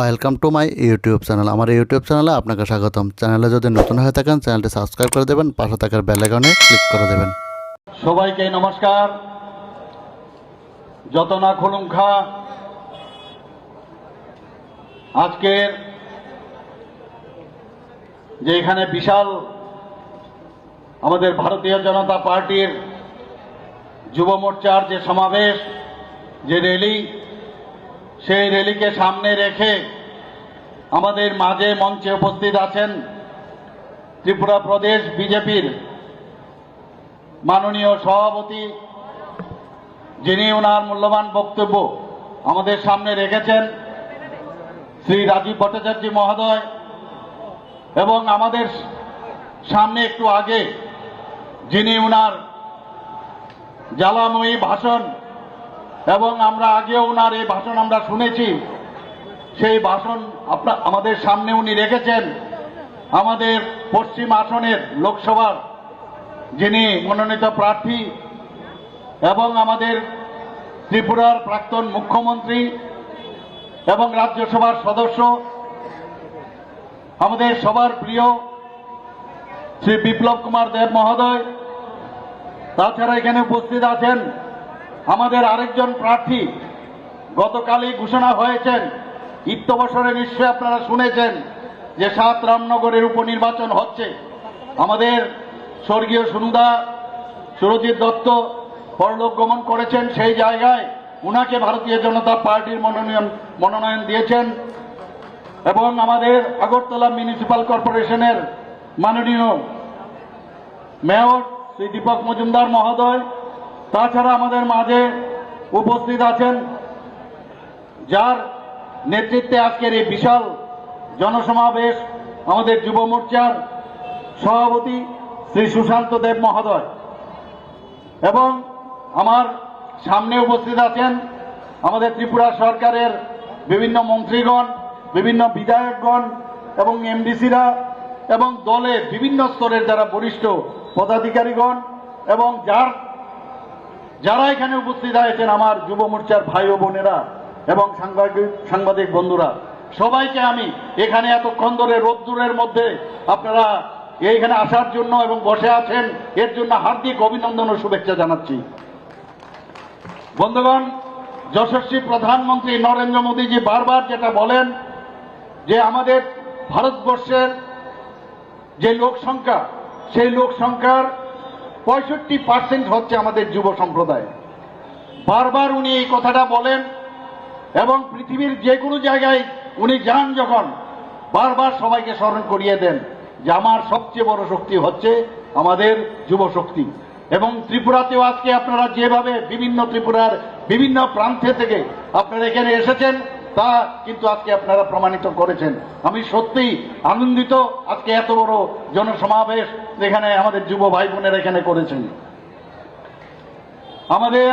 Welcome to my YouTube channel. আমার YouTube চ্যানেলে আপনাকে স্বাগতম। চ্যানেলে যদি নতুন হয়ে থাকেন চ্যানেলটি সাবস্ক্রাইব করে দেবেন, পাশে থাকার বেল আইকনে ক্লিক করে দেবেন। সবাইকে নমস্কার। যত না খুলুমখা আজকের যে এখানে বিশাল আমাদের ভারতীয় জনতা পার্টির যুব মোর্চার যে সমাবেশ, যে র্যালি, সেই র্যালিকে সামনে রেখে আমাদের মাঝে মঞ্চে উপস্থিত আছেন ত্রিপুরা প্রদেশ বিজেপির মাননীয় সভাপতি, যিনি ওনার মূল্যবান বক্তব্য আমাদের সামনে রেখেছেন, শ্রী রাজীব ভট্টাচার্য মহোদয়। এবং আমাদের সামনে একটু আগে যিনি ওনার জ্বালাময়ী ভাষণ, এবং আমরা আগেও ওনার এই ভাষণ আমরা শুনেছি, সেই ভাষণ আমাদের সামনে উনি রেখেছেন আমাদের পশ্চিম আসনের লোকসভার যিনি মনোনীত প্রার্থী এবং আমাদের ত্রিপুরার প্রাক্তন মুখ্যমন্ত্রী এবং রাজ্যসভার সদস্য, আমাদের সবার প্রিয় শ্রী বিপ্লব কুমার দেব মহোদয়। তাছাড়া এখানে উপস্থিত আছেন আমাদের আরেকজন প্রার্থী, গতকালই ঘোষণা হয়েছেন, ইত্যবসরে নিশ্চয়ই আপনারা শুনেছেন যে 7 রামনগরের উপনির্বাচন হচ্ছে। আমাদের স্বর্গীয় সুনুদা সুরজিৎ দত্ত পরলোক গমন করেছেন, সেই জায়গায় উনাকে ভারতীয় জনতা পার্টির মনোনয়ন দিয়েছেন। এবং আমাদের আগরতলা মিউনিসিপাল কর্পোরেশনের মাননীয় মেয়র শ্রী দীপক মজুমদার মহোদয়। তাছাড়া আমাদের মাঝে উপস্থিত আছেন, যার নেতৃত্বে আজকের এই বিশাল জনসমাবেশ, আমাদের যুব মোর্চার সভাপতি শ্রী সুশান্ত দেব মহোদয়। এবং আমার সামনে উপস্থিত আছেন আমাদের ত্রিপুরা সরকারের বিভিন্ন মন্ত্রীগণ, বিভিন্ন বিধায়কগণ এবং এমডিসিরা এবং দলের বিভিন্ন স্তরের যারা বরিষ্ঠ পদাধিকারীগণ, এবং যারা এখানে উপস্থিত আছেন আমার যুব মোর্চার ভাই ও বোনেরা এবং সাংবাদিক বন্ধুরা, সবাইকে আমি এখানে এতক্ষণ ধরে রোদ্দুরের মধ্যে আপনারা এইখানে আসার জন্য এবং বসে আছেন এর জন্য হার্দিক অভিনন্দন ও শুভেচ্ছা জানাচ্ছি। বন্ধুগণ, যশস্বী প্রধানমন্ত্রী নরেন্দ্র মোদীজি বারবার যেটা বলেন যে আমাদের ভারতবর্ষের যে লোক সংখ্যা, সেই লোক সংখ্যার 65% হচ্ছে আমাদের যুব সম্প্রদায়। বারবার উনি এই কথাটা বলেন এবং পৃথিবীর যে কোনো জায়গায় উনি যান যখন, বারবার সবাইকে স্মরণ করিয়ে দেন যে আমার সবচেয়ে বড় শক্তি হচ্ছে আমাদের যুব শক্তি। এবং ত্রিপুরাতেও আজকে আপনারা যেভাবে বিভিন্ন ত্রিপুরার বিভিন্ন প্রান্তে থেকে আপনারা এখানে এসেছেন, তা কিন্তু আজকে আপনারা প্রমাণিত করেছেন। আমি সত্যিই আনন্দিত আজকে এত বড় জনসমাবেশ যেখানে আমাদের যুব ভাই বোনেরা এখানে করেছেন। আমাদের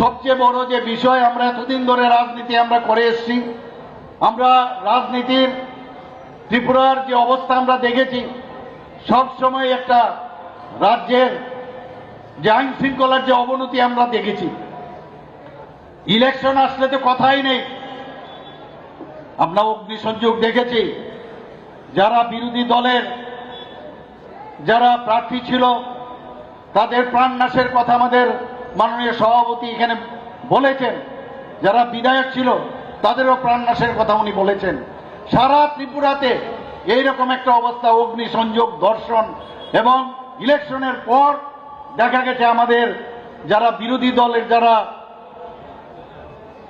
সবচেয়ে বড় যে বিষয়, আমরা এতদিন ধরে রাজনীতি আমরা করে এসেছি, আমরা রাজনীতির ত্রিপুরার যে অবস্থা আমরা দেখেছি, সবসময় একটা রাজ্যের যে আইন শৃঙ্খলার যে অবনতি আমরা দেখেছি। ইলেকশন আসলে তো কথাই নেই, আমরা অগ্নিসংযোগ দেখেছি। যারা বিরোধী দলের যারা প্রার্থী ছিল তাদের প্রাণনাশের কথা আমাদের মাননীয় সভাপতি এখানে বলেছেন, যারা বিধায়ক ছিল তাদেরও প্রাণনাশের কথা উনি বলেছেন। সারা ত্রিপুরাতে এইরকম একটা অবস্থা, অগ্নিসংযোগ, ধর্ষণ, এবং ইলেকশনের পর দেখা গেছে আমাদের যারা বিরোধী দলের যারা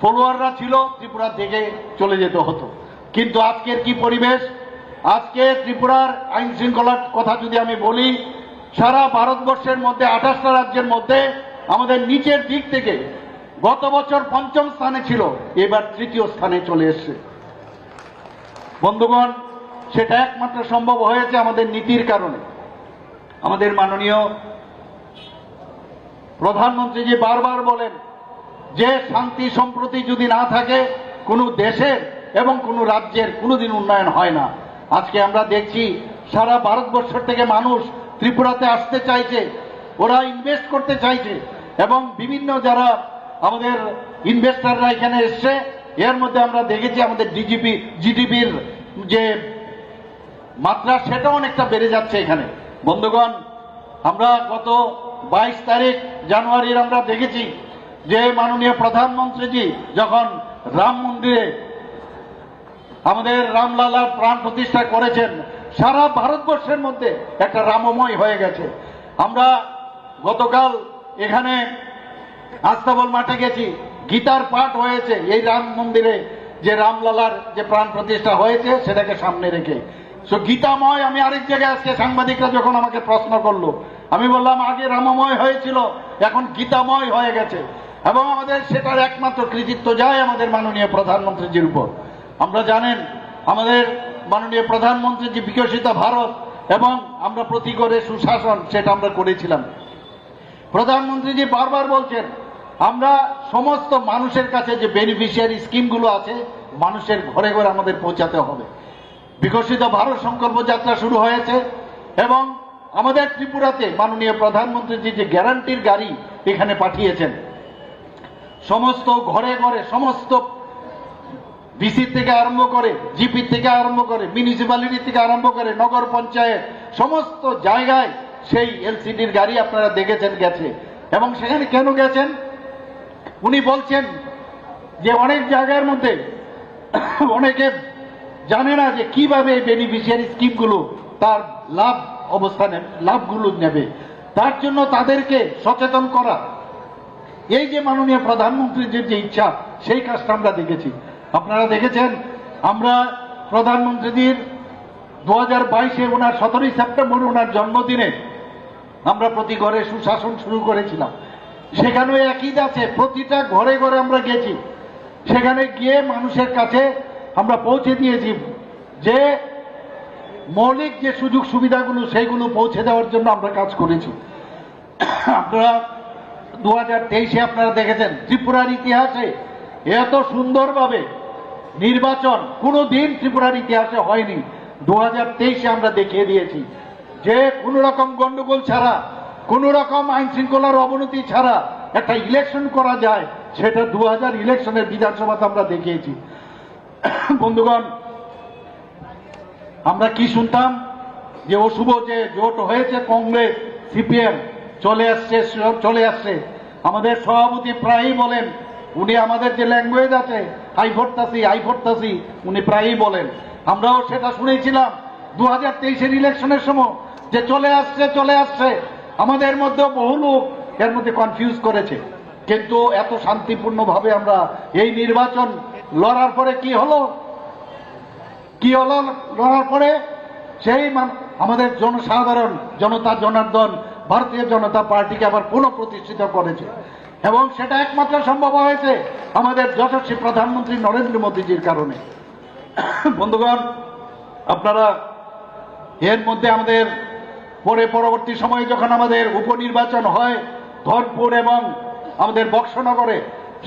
ফলোয়াররা ছিল ত্রিপুরা থেকে চলে যেতে হতো। কিন্তু আজকের কি পরিবেশ, আজকে ত্রিপুরার আইন শৃঙ্খলার কথা যদি আমি বলি, সারা ভারতবর্ষের মধ্যে 28টা রাজ্যের মধ্যে আমাদের নিচের দিক থেকে গত বছর 5ম স্থানে ছিল, এবার 3য় স্থানে চলে এসছে। বন্ধুগণ, সেটা একমাত্র সম্ভব হয়েছে আমাদের নীতির কারণে। আমাদের মাননীয় প্রধানমন্ত্রী যে বারবার বলেন যে শান্তি সম্প্রতি যদি না থাকে কোনো দেশের এবং কোনো রাজ্যের কোনোদিন উন্নয়ন হয় না। আজকে আমরা দেখছি সারা ভারতবর্ষ থেকে মানুষ ত্রিপুরাতে আসতে চাইছে, ওরা ইনভেস্ট করতে চাইছে, এবং বিভিন্ন যারা আমাদের ইনভেস্টররা এখানে এসছে, এর মধ্যে আমরা দেখেছি আমাদের জিডিপির যে মাত্রা সেটা অনেকটা বেড়ে যাচ্ছে এখানে। বন্ধুগণ, আমরা গত 22 তারিখ জানুয়ারির আমরা দেখেছি যে মাননীয় প্রধানমন্ত্রীজি যখন রাম মন্দিরে আমাদের রামলালার প্রাণ প্রতিষ্ঠা করেছেন, সারা ভারতবর্ষের মধ্যে একটা রামময় হয়ে গেছে। আমরা গতকাল এখানে আস্তাবল মাঠে গেছি, গীতার পাঠ হয়েছে এই রাম মন্দিরে, যে রামলালার যে প্রাণ প্রতিষ্ঠা হয়েছে সেটাকে সামনে রেখে। গীতাময়, আমি আরেক জায়গায় আজকে সাংবাদিকরা যখন আমাকে প্রশ্ন করলো, আমি বললাম আগে রামময় হয়েছিল, এখন গীতাময় হয়ে গেছে। এবং আমাদের সেটার একমাত্র কৃতিত্ব যায় আমাদের মাননীয় প্রধানমন্ত্রীজির উপর। আমরা জানেন আমাদের মাননীয় প্রধানমন্ত্রীজি বিকশিত ভারত এবং আমরা প্রতি করে সুশাসন, সেটা আমরা করেছিলাম। প্রধানমন্ত্রীজি বারবার বলছেন আমরা সমস্ত মানুষের কাছে যে বেনিফিশিয়ারি স্কিমগুলো আছে মানুষের ঘরে ঘরে আমাদের পৌঁছাতে হবে। বিকশিত ভারত সংকল্প যাত্রা শুরু হয়েছে এবং আমাদের ত্রিপুরাতে মাননীয় প্রধানমন্ত্রীজি যে গ্যারান্টির গাড়ি এখানে পাঠিয়েছেন, সমস্ত ঘরে ঘরে, সমস্ত ডিসি থেকে আরম্ভ করে, জিপি থেকে আরম্ভ করে, মিউনিসিপ্যালিটি থেকে আরম্ভ করে, নগর পঞ্চায়েত, সমস্ত জায়গায় সেই এলসিডির গাড়ি আপনারা দেখেছেন গেছে। এবং সেখানে কেন গেছেন উনি বলছেন যে অনেক জায়গার মধ্যে অনেকে জানে না যে কিভাবে বেনিফিশিয়ারি স্কিমগুলো তার লাভ অবস্থানে লাভগুলো নেবে, তার জন্য তাদেরকে সচেতন করা। এই যে মাননীয় প্রধানমন্ত্রীর যে ইচ্ছা, সেই কাজটা আমরা দেখেছি। আপনারা দেখেছেন আমরা প্রধানমন্ত্রীজির 2022-এ ওনার 17 সেপ্টেম্বর ওনার জন্মদিনে আমরা প্রতি ঘরে সুশাসন শুরু করেছিলাম। সেখানেও একই আছে, প্রতিটা ঘরে ঘরে আমরা গেছি, সেখানে গিয়ে মানুষের কাছে আমরা পৌঁছে দিয়েছি যে মৌলিক যে সুযোগ সুবিধাগুলো সেইগুলো পৌঁছে দেওয়ার জন্য আমরা কাজ করেছি। আপনারা 2023-এ আপনারা দেখেছেন ত্রিপুরার ইতিহাসে এত সুন্দরভাবে নির্বাচন কোনো দিন ত্রিপুরার ইতিহাসে হয়নি। 2023-এ আমরা দেখিয়ে দিয়েছি যে কোন রকম গন্ডগোল ছাড়া, কোন রকম আইন শৃঙ্খলার অবনতি ছাড়া একটা ইলেকশন করা যায়, সেটা 2000 ইলেকশনের বিধানসভাতে আমরা দেখিয়েছি। বন্ধুগণ, আমরা কি শুনতাম যে অশুভ যে জোট হয়েছে কংগ্রেস সিপিএম চলে আসছে। আমাদের সভাপতি প্রায়ই বলেন, উনি আমাদের যে ল্যাঙ্গুয়েজ আছে আই ভোটতাসি উনি প্রায়ই বলেন। আমরাও সেটা শুনেছিলাম 2023-এর ইলেকশনের সময় যে চলে আসছে। আমাদের মধ্যে বহু লোক এর মধ্যে কনফিউজ করেছে, কিন্তু এত শান্তিপূর্ণভাবে আমরা এই নির্বাচন লড়ার পরে কি হলো লড়ার পরে সেই আমাদের জনসাধারণ, জনতা জনার্দন ভারতীয় জনতা পার্টিকে আবার পুনঃপ্রতিষ্ঠিত করেছে। এবং সেটা একমাত্র সম্ভব হয়েছে আমাদের যশস্বী প্রধানমন্ত্রী নরেন্দ্র মোদীজির কারণে। বন্ধুগণ, আপনারা এর মধ্যে আমাদের পরবর্তী সময়ে যখন আমাদের উপনির্বাচন হয় ধনপুর এবং আমাদের বক্সনগরে,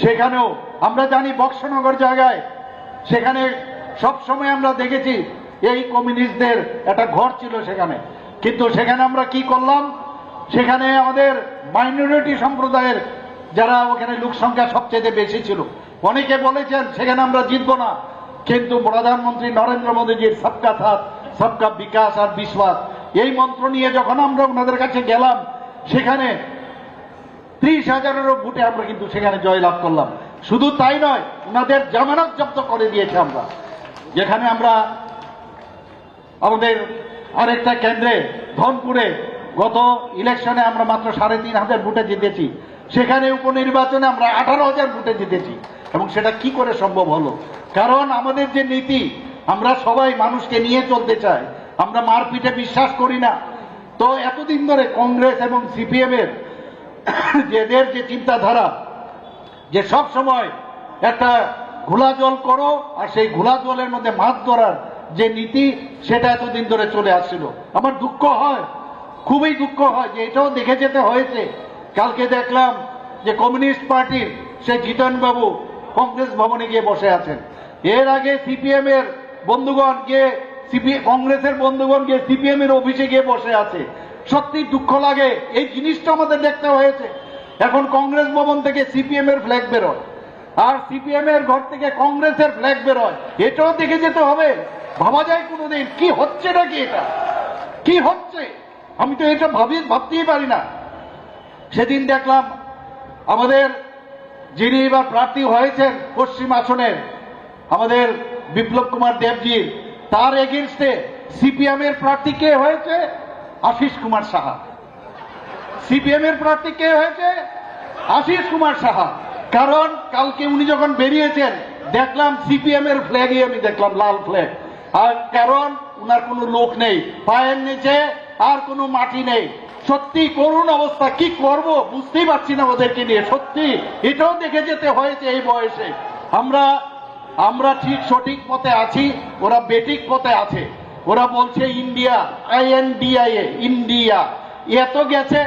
সেখানেও আমরা জানি বক্সনগর জায়গায় সেখানে সব সময় আমরা দেখেছি এই কমিউনিস্টদের একটা ঘর ছিল সেখানে, কিন্তু সেখানে আমরা কি করলাম, সেখানে আমাদের মাইনরিটি সম্প্রদায়ের যারা ওখানে লোক সংখ্যা সবচেয়ে বেশি ছিল, অনেকে বলেছেন সেখানে আমরা জিতবো না, কিন্তু প্রধানমন্ত্রী নরেন্দ্র মোদীজির সবকা সাথ সবকা বিকাশ আর বিশ্বাস এই মন্ত্র নিয়ে যখন আমরা ওনাদের কাছে গেলাম, সেখানে 30,000-এরও ভোটে আমরা কিন্তু সেখানে জয়লাভ করলাম। শুধু তাই নয়, ওনাদের জামানত জব্দ করে দিয়েছে আমরা। যেখানে আমরা আমাদের আরেকটা কেন্দ্রে ধনপুরে গত ইলেকশনে আমরা মাত্র 3,500 ভোটে জিতেছি, সেখানে উপনির্বাচনে আমরা 18,000 ভোটে জিতেছি। এবং সেটা কি করে সম্ভব হলো? কারণ আমাদের যে নীতি, আমরা সবাই মানুষকে নিয়ে চলতে চাই, আমরা মারপিটে বিশ্বাস করি না। তো এতদিন ধরে কংগ্রেস এবং সিপিএম এর এদের যে চিন্তাধারা যে সব সময় একটা ঘোলা জল করো আর সেই ঘোলা জলের মধ্যে মাছ ধরার যে নীতি, সেটা এতদিন ধরে চলে আসছিল। আমার দুঃখ হয়, খুবই দুঃখ হয় যে এটাও দেখে যেতে হয়েছে। কালকে দেখলাম যে কমিউনিস্ট পার্টির সেই জিতন বাবু কংগ্রেস ভবনে গিয়ে বসে আছেন। এর আগে সিপিএম এর বন্ধুগণ গিয়ে কংগ্রেসের বন্ধুগণ গিয়ে সিপিএম এর অফিসে গিয়ে বসে আছে। সত্যি দুঃখ লাগে, এই জিনিসটা আমাদের দেখতে হয়েছে। এখন কংগ্রেস ভবন থেকে সিপিএম এর ফ্ল্যাগ বেরোয়, আর সিপিএম এর ঘর থেকে কংগ্রেসের ফ্ল্যাগ বেরোয়, এটাও দেখে যেতে হবে। ভাবা যায় কোনোদিন কি হচ্ছে নাকি, এটা কি হচ্ছে? আমি তো এটা ভাবতেই পারি না। সেদিন দেখলাম আমাদের যিনি এবার প্রার্থী হয়েছেন পশ্চিম আসনের, আমাদের বিপ্লব কুমার দেবজির, তার এগেনস্টে সিপিএম এর প্রার্থী কে হয়েছে? আশিস কুমার সাহা। সিপিএম এর প্রার্থী কে হয়েছে? আশিস কুমার সাহা। কারণ কালকে উনি যখন বেরিয়েছেন দেখলাম সিপিএম এর ফ্ল্যাগই আমি দেখলাম, লাল ফ্ল্যাগ। আর কারণ উনার কোনো লোক নেই, পায়ের নিচে আর কোনো মাটি নেই। সত্যি করুণ অবস্থা, কি করব বুঝতেই পারছি না ওদেরকে নিয়ে। সত্যি এটাও দেখে যেতে হয়েছে এই বয়সে। আমরা ঠিক সঠিক পথে আছি, ওরা বেঠিক পথে আছে। ওরা বলছে ইন্ডিয়া, INDIA, ইন্ডিয়া এত গেছে,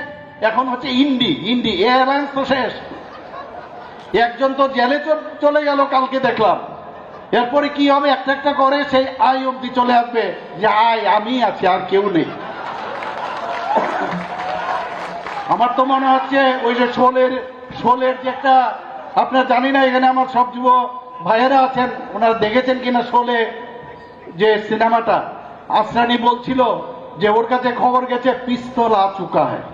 এখন হচ্ছে ইন্ডি এয়ারলাইন্স তো শেষ। একজন তো জেলে চলে গেল কালকে দেখলাম। এরপরে কি হবে? একটা একটা করে সেই আই অব্দি চলে আসবে যে আমি আছি, আর কেউ নেই। আমার তো মনে হচ্ছে ওই যে শোলের যে একটা, আপনার জানি না এখানে আমার সব যুব ভাইয়েরা আছেন, ওনারা দেখেছেন কিনা শোলে যে সিনেমাটা, আসরানি বলছিল যে ওর কাছে খবর গেছে পিস্তল আ চুকা হ্যায়।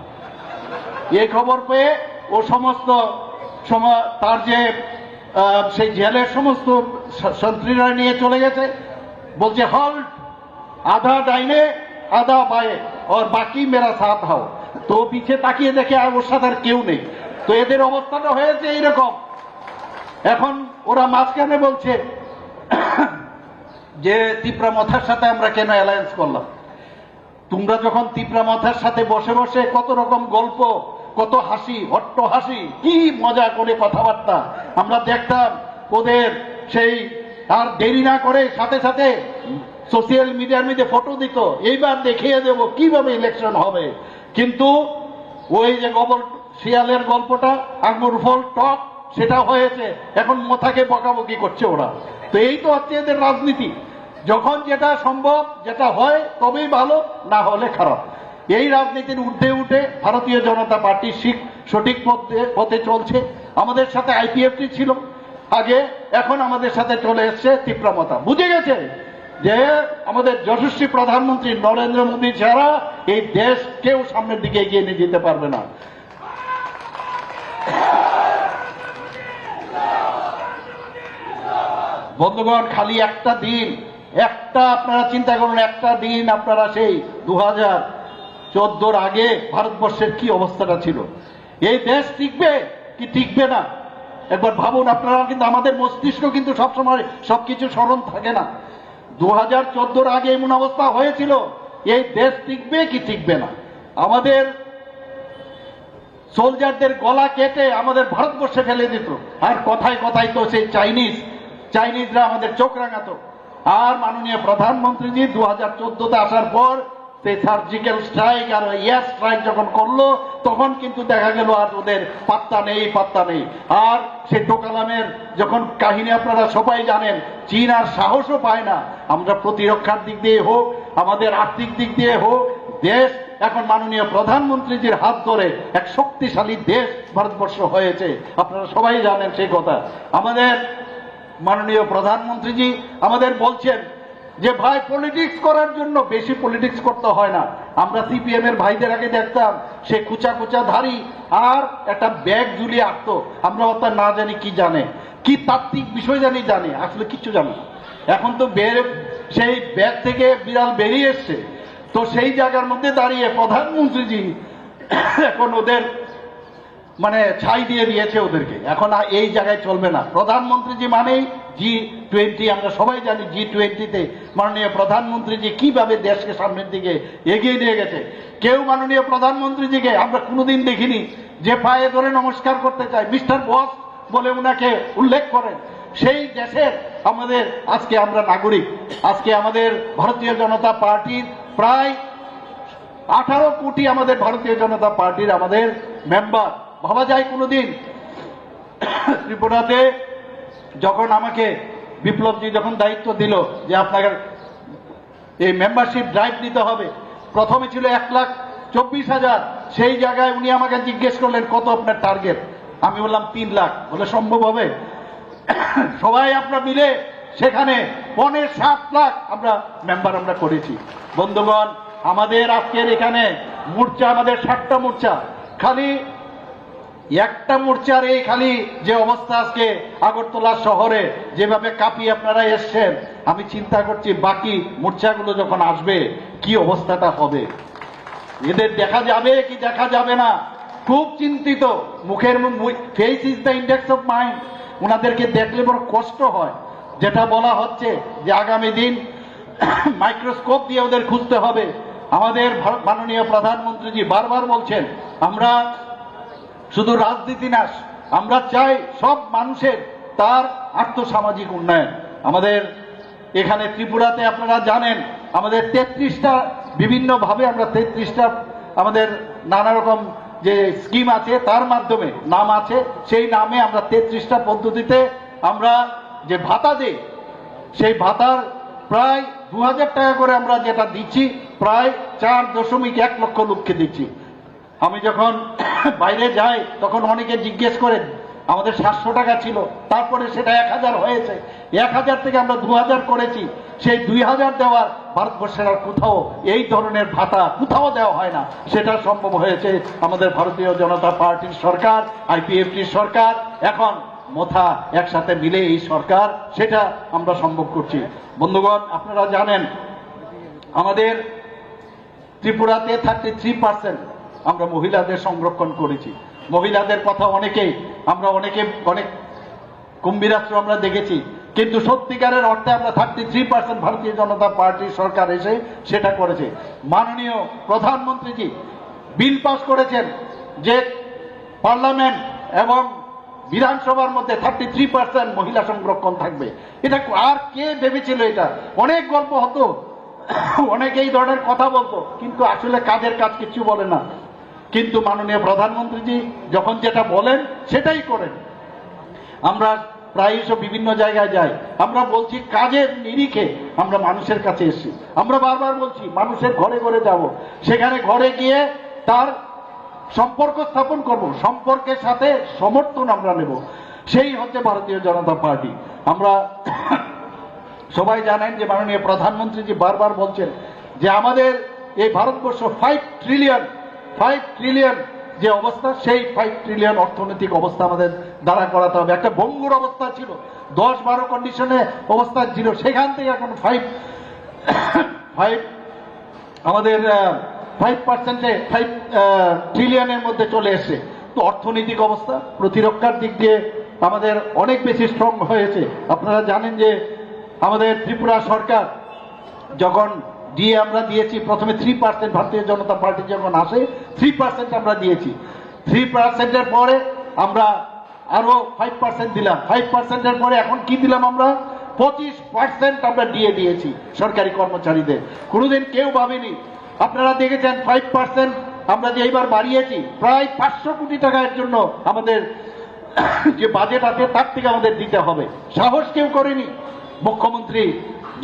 এই খবর পেয়ে ও সমস্ত তার যে সেই জেলের সমস্ত সন্ত্রীরা নিয়ে চলে গেছে, বলছে হল্ট, আধা ডাইনে আধা বায়ে और বাকি মেরা সাথ হাও। তো পিছে তাকিয়ে দেখে আর ওর সাথে আর কেউ নেই। তো এদের অবস্থাটা হয়েছে এইরকম। এখন ওরা মাঝখানে বলছে যে তিপ্রা মথার সাথে আমরা কেন অ্যালায়েন্স করলাম। তোমরা যখন তিপ্রা মথার সাথে বসে বসে কত রকম গল্প, কত হাসি, হট্ট হাসি, কি মজা করে কথাবার্তা আমরা দেখতাম ওদের সেই, আর দেরি না করে সাথে সাথে সোশ্যাল মিডিয়ার মধ্যে ফটো দিত, এইবার দেখিয়ে দেব কিভাবে ইলেকশন হবে। কিন্তু ওই যে গোবর শিয়ালের গল্পটা, আঙ্গুর ফল টক, সেটা হয়েছে। এখন মাথাকে বকাবকি করছে ওরা। তো এই তো হচ্ছে এদের রাজনীতি। যখন যেটা সম্ভব, যেটা হয় তবেই ভালো, না হলে খারাপ। এই রাজনীতির ঊর্ধ্বে উঠে ভারতীয় জনতা পার্টি সঠিক পথে চলছে। আমাদের সাথে IPFT ছিল আগে, এখন আমাদের সাথে চলে এসছে তিপ্রামতা। বুঝে গেছে যে আমাদের যশস্বী প্রধানমন্ত্রী নরেন্দ্র মোদী ছাড়া এই দেশ কেউ সামনের দিকে এগিয়ে নিয়ে যেতে পারবে না। বন্ধুগণ, খালি একটা দিন, আপনারা চিন্তা করুন, একটা দিন আপনারা সেই 2014 আগে ভারতবর্ষের কি অবস্থাটা ছিল। এই দেশ টিকবে কি টিকবে না একবার ভাবুন আপনারা। কিন্তু আমাদের মস্তিষ্ক কিন্তু সবসময় সবকিছু স্মরণ থাকে না। 2014 আগে এমন অবস্থা হয়েছিল, এই দেশ টিকবে কি টিকবে না। আমাদের সোলজারদের গলা কেটে আমাদের ভারতবর্ষে ফেলে দিত। আর কথায় কথায় তো সেই চাইনিজরা আমাদের চোখ রাঙাতো। আর মাননীয় প্রধানমন্ত্রীজি 2014-তে আসার পর সেই সার্জিক্যাল স্ট্রাইক আর এয়ার স্ট্রাইক যখন করলো, তখন কিন্তু দেখা গেল আর ওদের পাত্তা নেই। আর সেই ডোকালামের যখন কাহিনী আপনারা সবাই জানেন, চীন আর সাহসও পায় না। আমরা প্রতিরক্ষার দিক দিয়ে হোক, আমাদের আর্থিক দিক দিয়ে হোক, দেশ এখন মাননীয় প্রধানমন্ত্রীজির হাত ধরে এক শক্তিশালী দেশ ভারতবর্ষ হয়েছে। আপনারা সবাই জানেন সেই কথা। আমাদের মাননীয় প্রধানমন্ত্রীজি আমাদের বলছেন যে ভাই, পলিটিক্স করার জন্য বেশি পলিটিক্স করতে হয় না। আমরা সিপিএম এর ভাইদের আগে দেখতাম সে কুচা ধারী আর একটা ব্যাগ ঝুলিয়ে আঁকতো। আমরা অত না জানি কি জানে, কি তাত্ত্বিক বিষয় জানে, আসলে কিচ্ছু জানে না। এখন তো সেই ব্যাগ থেকে বিড়াল বেরিয়ে এসছে। তো সেই জায়গার মধ্যে দাঁড়িয়ে প্রধানমন্ত্রীজি এখন ওদের মানে ছাই দিয়ে দিয়েছে ওদেরকে। এখন এই জায়গায় চলবে না। প্রধানমন্ত্রীজি মানেই G20। আমরা সবাই জানি G20-তে মাননীয় প্রধানমন্ত্রীজি কিভাবে দেশকে সামনের দিকে এগিয়ে নিয়ে গেছে। কেউ মাননীয় প্রধানমন্ত্রীজিকে আমরা কোনোদিন দেখিনি যে পায়ে ধরে নমস্কার করতে চায়, মিস্টার বস বলে উনাকে উল্লেখ করেন। সেই দেশের আমাদের আজকে আমরা নাগরিক। আজকে আমাদের ভারতীয় জনতা পার্টির প্রায় 18 কোটি আমাদের ভারতীয় জনতা পার্টির আমাদের মেম্বার। ভাবা যায় কোনোদিন ত্রিপুরাতে যখন আমাকে বিপ্লবজি যখন দায়িত্ব দিল যে আপনাকে এই মেম্বারশিপ ড্রাইভ নিতে হবে, প্রথমে ছিল 1,24,000। সেই জায়গায় উনি আমাকে জিজ্ঞেস করলেন কত আপনার টার্গেট। আমি বললাম 3 লাখ। বলে সম্ভব হবে? সবাই আমরা মিলে সেখানে 7.5 লাখ আমরা মেম্বার আমরা করেছি। বন্ধুগণ, আমাদের আজকের এখানে মোর্চা, আমাদের 7টা মোর্চা, খালি একটা মোর্চার এই খালি যে অবস্থা আজকে আগরতলা শহরে যেভাবে কাঁপিয়ে আপনারা এসছেন, আমি চিন্তা করছি বাকি মোর্চাগুলো যখন আসবে কি অবস্থাটা হবে, এদের দেখা যাবে কি দেখা যাবে না, খুব চিন্তিত। মুখের face is the index of mind, ওনাদেরকে দেখলে বড় কষ্ট হয়। যেটা বলা হচ্ছে যে আগামী দিন মাইক্রোস্কোপ দিয়ে ওদের খুঁজতে হবে। আমাদের মাননীয় প্রধানমন্ত্রীজি বারবার বলছেন আমরা শুধু রাজনীতি না, আমরা চাই সব মানুষের তার আর্থসামাজিক উন্নয়ন। আমাদের এখানে ত্রিপুরাতে আপনারা জানেন আমাদের 33টা বিভিন্নভাবে আমরা 33টা আমাদের নানা রকম যে স্কিম আছে তার মাধ্যমে নাম আছে, সেই নামে আমরা 33টা পদ্ধতিতে আমরা যে ভাতা দিই, সেই ভাতার প্রায় 2000 টাকা করে আমরা যেটা দিচ্ছি, প্রায় 4.1 লক্ষ লোককে দিচ্ছি। আমি যখন বাইরে যাই তখন অনেকে জিজ্ঞেস করেন, আমাদের 700 টাকা ছিল, তারপরে সেটা 1000 হয়েছে, 1000 থেকে আমরা 2000 করেছি। সেই 2000 দেওয়ার ভারতবর্ষের আর কোথাও এই ধরনের ভাতা কোথাও দেওয়া হয় না। সেটা সম্ভব হয়েছে আমাদের ভারতীয় জনতা পার্টির সরকার, আইপিএফটির সরকার, এখন মোথা একসাথে মিলে এই সরকার, সেটা আমরা সম্ভব করছি। বন্ধুগণ, আপনারা জানেন আমাদের ত্রিপুরাতে 33% আমরা মহিলাদের সংরক্ষণ করেছি। মহিলাদের কথা আমরা অনেক কুম্ভীরাস্ত্র আমরা দেখেছি, কিন্তু সত্যিকারের অর্থে আমরা 33% ভারতীয় জনতা পার্টির সরকার এসে সেটা করেছে। মাননীয় প্রধানমন্ত্রীজি বিল পাস করেছেন যে পার্লামেন্ট এবং বিধানসভার মধ্যে 33% মহিলা সংরক্ষণ থাকবে। এটা আর কে ভেবেছিল? এটা অনেক গল্প হতো, অনেকে এই ধরনের কথা বলতো, কিন্তু আসলে কাজের কাজ কিছু বলে না। কিন্তু মাননীয় প্রধানমন্ত্রীজি যখন যেটা বলেন সেটাই করেন। আমরা প্রায়শ বিভিন্ন জায়গায় যাই, আমরা বলছি কাজের নিরিখে আমরা মানুষের কাছে এসেছি। আমরা বারবার বলছি মানুষের ঘরে ঘরে যাব, সেখানে ঘরে গিয়ে তার সম্পর্ক স্থাপন করব, সম্পর্কের সাথে সমর্থন আমরা নেব, সেই হচ্ছে ভারতীয় জনতা পার্টি। আমরা সবাই জানেন যে মাননীয় প্রধানমন্ত্রীজি বারবার বলছেন যে আমাদের এই ভারতবর্ষ 5 ট্রিলিয়ন যে অবস্থা, সেই 5 ট্রিলিয়ন অর্থনৈতিক অবস্থা আমাদের দ্বারা করাতে হবে। একটা ভঙ্গুর অবস্থা ছিল, 10-12 কন্ডিশনে অবস্থা ছিল, সেখান থেকে এখন 5 আমাদের 5 ট্রিলিয়নের মধ্যে চলে এসে। তো অর্থনৈতিক অবস্থা প্রতিরক্ষার দিক দিয়ে আমাদের অনেক বেশি স্ট্রং হয়েছে। আপনারা জানেন যে আমাদের ত্রিপুরা সরকার যখন দিয়ে আমরা দিয়েছি প্রথমে 3%, ভারতীয় জনতা পার্টি যখন আসে 3% আমরা দিয়েছি। 3%-এর পরে আমরা আরো 5% দিলাম, 5%-এর পরে এখন কি দিলাম আমরা 25% আমরা দিয়েছি সরকারি কর্মচারীদের। কোনোদিন কেউ ভাবেনি। আপনারা দেখেছেন 5% আমরা যে এইবার বাড়িয়েছি, প্রায় 500 কোটি টাকার জন্য আমাদের যে বাজেট আছে তার থেকে আমাদের দিতে হবে, সাহস কেউ করেনি। মুখ্যমন্ত্রী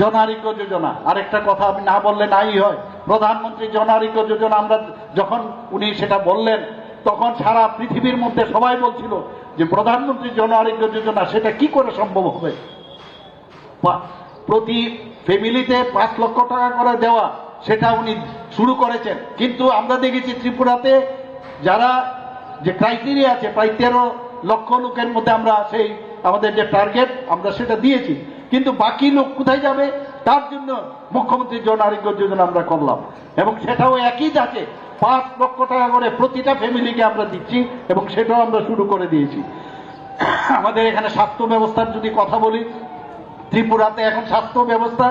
জন আরোগ্য যোজনা, আরেকটা কথা আমি না বললে নাই হয়, প্রধানমন্ত্রী জন আরোগ্য যোজনা আমরা যখন উনি সেটা বললেন তখন সারা পৃথিবীর মধ্যে সবাই বলছিল যে প্রধানমন্ত্রী জন আরোগ্য যোজনা সেটা কি করে সম্ভব হবে। প্রতি ফ্যামিলিতে 5 লক্ষ টাকা করে দেওয়া, সেটা উনি শুরু করেছেন। কিন্তু আমরা দেখেছি ত্রিপুরাতে যারা যে ক্রাইটেরিয়া আছে, প্রায় 13 লক্ষ লোকের মধ্যে আমরা সেই আমাদের যে টার্গেট আমরা সেটা দিয়েছি, কিন্তু বাকি লোক কোথায় যাবে তার জন্য মুখ্যমন্ত্রী জন আরোগ্য যোজনা আমরা করলাম, এবং সেটাও একই যাচ্ছে 5 লক্ষ টাকা করে প্রতিটা ফ্যামিলিকে আমরা দিচ্ছি, এবং সেটাও আমরা শুরু করে দিয়েছি। আমাদের এখানে স্বাস্থ্য ব্যবস্থার যদি কথা বলি, ত্রিপুরাতে এখন স্বাস্থ্য ব্যবস্থা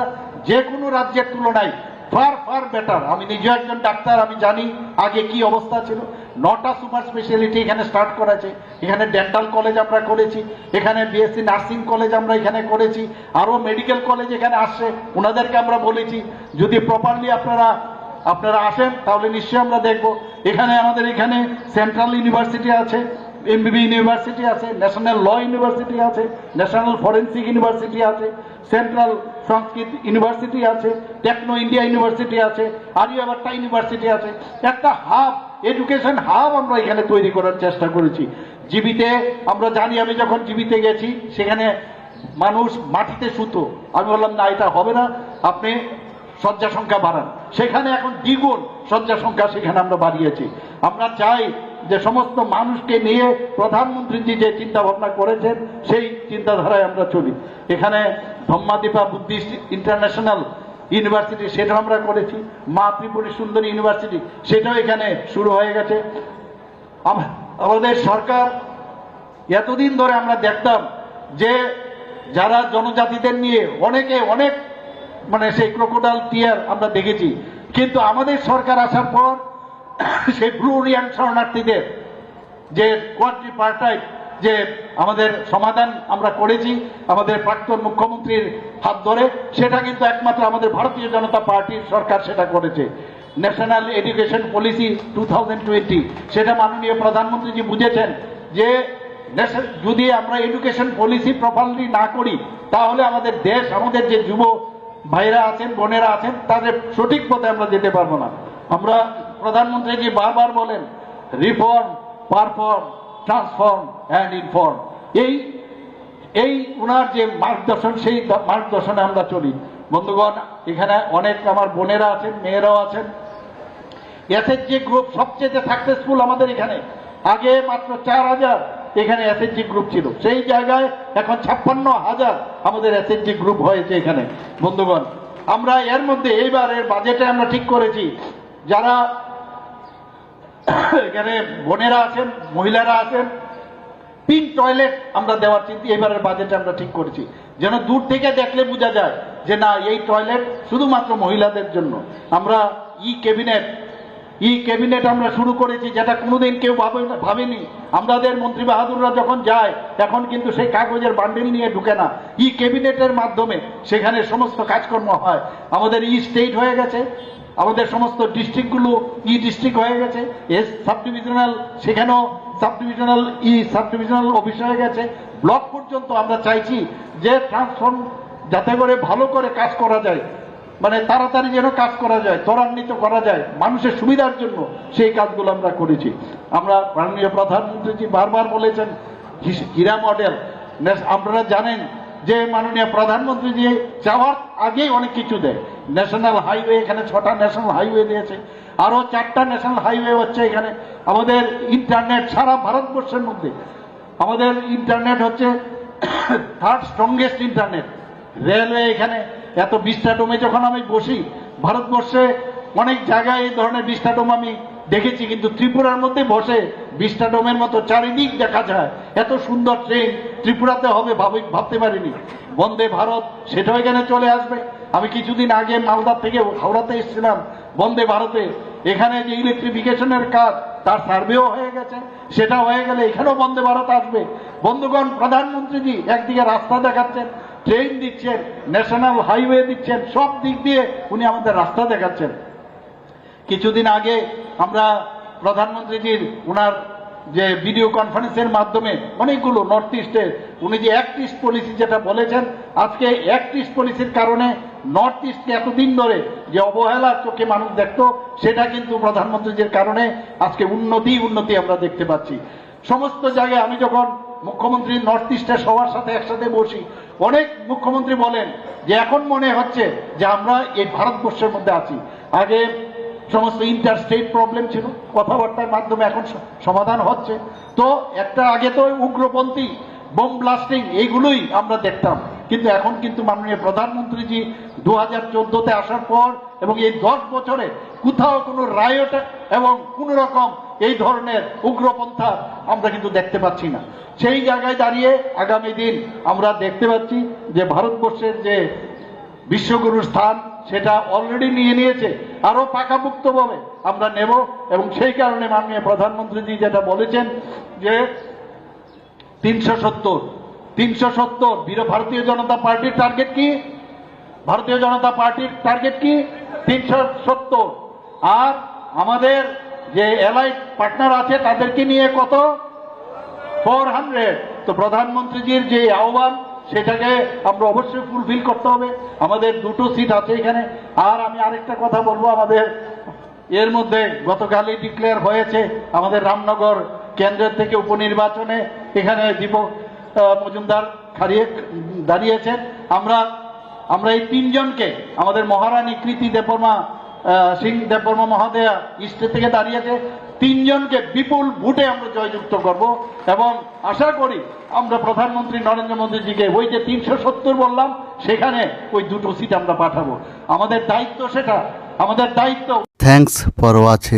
যে কোনো রাজ্যের তুলনায় ফার বেটার। আমি নিজে একজন ডাক্তার, আমি জানি আগে কি অবস্থা ছিল। 9টা সুপার স্পেশালিটি এখানে স্টার্ট করেছে, এখানে ডেন্টাল কলেজ আমরা করেছি, এখানে বিএসসি নার্সিং কলেজ আমরা এখানে করেছি, আরো মেডিকেল কলেজ এখানে আসছে। ওনাদেরকে আমরা বলেছি যদি প্রপারলি আপনারা আসেন তাহলে নিশ্চয়ই আমরা দেখব। এখানে আমাদের এখানে সেন্ট্রাল ইউনিভার্সিটি আছে, এমবিবি ইউনিভার্সিটি আছে, ন্যাশনাল ল ইউনিভার্সিটি আছে, ন্যাশনাল ফরেন্সিক ইউনিভার্সিটি আছে, সেন্ট্রাল সংস্কৃত ইউনিভার্সিটি আছে, টেকনো ইন্ডিয়া ইউনিভার্সিটি আছে, আরিয়াভাট্টা ইউনিভার্সিটি আছে। একটা হাব, এডুকেশন হাব আমরা এখানে তৈরি করার চেষ্টা করেছি, জীবিতে আমরা জানি, আমি যখন জীবিতে গেছি সেখানে মানুষ মাটিতে শুতো। আমি বললাম না, এটা হবে না, আপনি শয্যা সংখ্যা বাড়ান। সেখানে এখন দ্বিগুণ শয্যা সংখ্যা সেখানে আমরা বাড়িয়েছি। আমরা চাই যে সমস্ত মানুষকে নিয়ে প্রধানমন্ত্রীজি যে চিন্তা ভাবনা করেছেন সেই চিন্তাধারায় আমরা চলি। এখানে ধম্মাদীপা বুদ্ধিস্ট ইন্টারন্যাশনাল ইউনিভার্সিটি সেটাও আমরা করেছি, মা ত্রিপুরী সুন্দরী ইউনিভার্সিটি সেটাও এখানে শুরু হয়ে গেছে। আমাদের সরকার এতদিন ধরে আমরা দেখতাম যে যারা জনজাতিদের নিয়ে অনেক মানে সেই ক্রোকোডাইল টিয়ার আমরা দেখেছি, কিন্তু আমাদের সরকার আসার পর সেই ব্লু রিয়াং শরণার্থীদের যে কোয়াড্রিপার্টাইট যে আমাদের সমাধান আমরা করেছি আমাদের প্রাক্তন মুখ্যমন্ত্রীর হাত ধরে, সেটা কিন্তু একমাত্র আমাদের ভারতীয় জনতা পার্টির সরকার সেটা করেছে। ন্যাশনাল এডুকেশন পলিসি 2020 সেটা মাননীয় প্রধানমন্ত্রীজি বুঝেছেন যে যদি আমরা এডুকেশন পলিসি প্রপারলি না করি তাহলে আমাদের দেশ, আমাদের যে যুব ভাইরা আছেন, বোনেরা আছেন, তাদের সঠিক পথে আমরা যেতে পারবো না। আমরা প্রধানমন্ত্রীজি বারবার বলেন reform, perform, transform and inform. এই ওনার যে মার্গদর্শন, সেই মার্গদর্শনে আমরা চলি। বন্ধুগণ, এখানে অনেক আমার বোনেরা আছেন, মেয়েরাও আছেন। এসএইচজি গ্রুপ সবচেয়ে সাকসেসফুল আমাদের এখানে। আগে মাত্র 4000 এখানে এসএইচজি গ্রুপ ছিল, সেই জায়গায় এখন 56,000 আমাদের এসএইচজি গ্রুপ হয়েছে এখানে। বন্ধুগণ, আমরা এর মধ্যে এইবারের বাজেটে আমরা ঠিক করেছি যারা এখানে বোনেরা আছেন, মহিলারা আছেন, পিঙ্ক টয়লেট আমরা দেওয়ার চিন্তা এবারের বাজেটে আমরা ঠিক করেছি, যেন দূর থেকে দেখলে বোঝা যায় যে না, এই টয়লেট শুধুমাত্র মহিলাদের জন্য। আমরা ই ক্যাবিনেট আমরা শুরু করেছি, যেটা কোনোদিন কেউ ভাবেনি। আমাদের মন্ত্রী বাহাদুররা যখন যায় এখন কিন্তু সেই কাগজের বান্ডিল নিয়ে ঢুকে না, ই ক্যাবিনেটের মাধ্যমে সেখানে সমস্ত কাজকর্ম হয়। আমাদের ই স্টেট হয়ে গেছে, আমাদের সমস্ত ডিস্ট্রিক্টগুলো ই ডিস্ট্রিক্ট হয়ে গেছে, এস সাব ডিভিশনাল সেখানেও সাব ডিভিশনাল অফিস হয়ে গেছে, ব্লক পর্যন্ত। আমরা চাইছি যে ট্রান্সফর্ম যাতে করে ভালো করে কাজ করা যায়, মানে তাড়াতাড়ি যেন কাজ করা যায়, ত্বরান্বিত করা যায় মানুষের সুবিধার জন্য, সেই কাজগুলো আমরা করেছি। আমরা মাননীয় প্রধানমন্ত্রীজি বারবার বলেছেন হীরা মডেল। আপনারা জানেন যে মাননীয় প্রধানমন্ত্রীজি যাওয়ার আগেই অনেক কিছু দেয়। ন্যাশনাল হাইওয়ে, এখানে 6টা ন্যাশনাল হাইওয়ে দিয়েছে, আরো 4টা ন্যাশনাল হাইওয়ে হচ্ছে এখানে। আমাদের ইন্টারনেট সারা ভারতবর্ষের মধ্যে আমাদের ইন্টারনেট হচ্ছে 3rd স্ট্রংগেস্ট ইন্টারনেট। রেলওয়ে এখানে এত বিস্টাডোমে যখন আমি বসি, ভারতবর্ষে অনেক জায়গায় এই ধরনের বিস্টাডোম আমি দেখেছি, কিন্তু ত্রিপুরার মধ্যে বসে বিস্টাডোমের মতো চারিদিক দেখা যায়। এত সুন্দর ট্রেন ত্রিপুরাতে হবে ভাবতে পারিনি। বন্দে ভারত সেটাও এখানে চলে আসবে। আমি কিছুদিন আগে মালদা থেকে হাওড়াতে এসেছিলাম বন্দে ভারতে, এখানে যে ইলেকট্রিফিকেশনের কাজ তার সার্ভেও হয়ে গেছে, সেটা হয়ে গেলে এখানেও বন্দে ভারত আসবে। বন্ধুগণ, প্রধানমন্ত্রীজি একদিকে রাস্তা দেখাচ্ছেন, ট্রেন দিচ্ছেন, ন্যাশনাল হাইওয়ে দিচ্ছেন, সব দিক দিয়ে উনি আমাদের রাস্তা দেখাচ্ছেন। কিছুদিন আগে আমরা প্রধানমন্ত্রীজির ওনার যে ভিডিও কনফারেন্সের মাধ্যমে অনেকগুলো নর্থ ইস্টের উনি যে অ্যাক্ট ইস্ট পলিসি যেটা বলেছেন, আজকে অ্যাক্ট ইস্ট পলিসির কারণে নর্থ ইস্টকে এতদিন ধরে যে অবহেলার চোখে মানুষ দেখতো, সেটা কিন্তু প্রধানমন্ত্রীজির কারণে আজকে উন্নতি আমরা দেখতে পাচ্ছি সমস্ত জায়গায়। আমি যখন মুখ্যমন্ত্রী নর্থ ইস্টের সবার সাথে একসাথে বসি, অনেক মুখ্যমন্ত্রী বলেন যে এখন মনে হচ্ছে যে আমরা এই ভারতবর্ষের মধ্যে আছি। আগে সমস্ত ইন্টার স্টেট প্রবলেম ছিল, কথাবার্তার মাধ্যমে এখন সমাধান হচ্ছে। তো একটা আগে তো উগ্রপন্থী বোম ব্লাস্টিং এইগুলোই আমরা দেখতাম, কিন্তু এখন কিন্তু মাননীয় প্রধানমন্ত্রীজি 2014তে আসার পর এবং এই 10 বছরে কোথাও কোনো রায়ট এবং কোন রকম এই ধরনের উগ্রপন্থা আমরা কিন্তু দেখতে পাচ্ছি না। সেই জায়গায় দাঁড়িয়ে আগামী দিন আমরা দেখতে পাচ্ছি যে ভারতবর্ষের যে বিশ্বগুরুর স্থান সেটা অলরেডি নিয়েছে, আরো পাকাপোক্তভাবে আমরা নেব। এবং সেই কারণে মাননীয় প্রধানমন্ত্রীজি যেটা বলেছেন যে 370 ভারতীয় জনতা পার্টির টার্গেট কি? ভারতীয় জনতা পার্টির টার্গেট কি? 370। আর আমাদের যে এলাইড পার্টনার আছে তাদেরকে নিয়ে কত? 400। তো প্রধানমন্ত্রীজির যে আহ্বান সেটাকে আমরা অবশ্যই ফুলফিল করতে হবে। আমাদের 2টো সিট আছে এখানে। আর আমি আরেকটা কথা বলবো, আমাদের এর মধ্যে গতকালই ডিক্লেয়ার হয়েছে আমাদের রামনগর কেন্দ্রের থেকে উপনির্বাচনে এখানে দীপক মজুমদার দাঁড়িয়েছেন। আমরা এই তিনজনকে, আমাদের মহারানী কৃতি দেববর্মা সিং দেববর্মা মহাদয়া ইস্টে থেকে দাঁড়িয়েছে, তিনজনকে বিপুল ভোটে আমরা জয়যুক্ত করব এবং আশা করি আমরা প্রধানমন্ত্রী নরেন্দ্র মোদীজিকে ওই যে 370 বললাম সেখানে ওই 2টো সিট আমরা পাঠাবো। আমাদের দায়িত্ব সেটা, আমাদের দায়িত্ব। Thanks for watching.